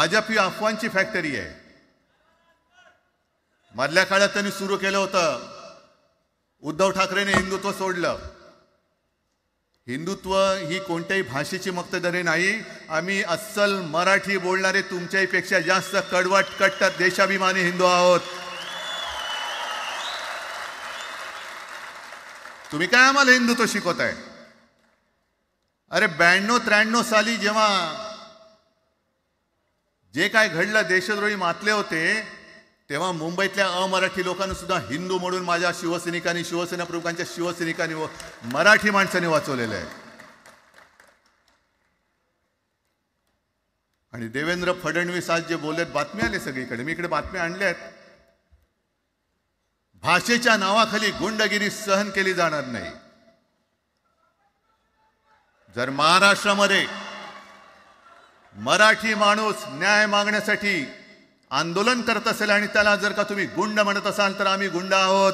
भाजप ही अफवांची factory आहे. मधल्या काळात त्यांनी सुरू केलं होतं. उद्धव ठाकरेने हिंदुत्व सोडलं. हिंदुत्व ही कोणत्याही भाषेची मक्तेदारी नाही. आम्ही अस्सल मराठी बोलणारे तुमच्याही पेक्षा जास्त कडवट कट्टर देशाभिमानी हिंदू आहोत. तुम्ही काय आम्हाला हिंदुत्व शिकवताय? अरे 92-93 साली जेव्हा जे काय घडलं, देशद्रोही मातले होते, तेव्हा मुंबईतल्या अमराठी लोकांना सुद्धा हिंदू म्हणून माझ्या शिवसैनिकांनी, शिवसेना प्रमुखांच्या शिवसैनिकांनी व मराठी माणसांनी वाचवलेलं आहे. आणि देवेंद्र फडणवीस आज जे बोललेत, बातम्या आले सगळीकडे, मी इकडे बातम्या आणल्या आहेत. भाषेच्या नावाखाली गुंडगिरी सहन केली जाणार नाही. जर महाराष्ट्रामध्ये मराठी माणूस न्याय मागण्यासाठी आंदोलन करत असेल आणि त्याला जर का तुम्ही गुंड म्हणत असाल तर आम्ही गुंड आहोत.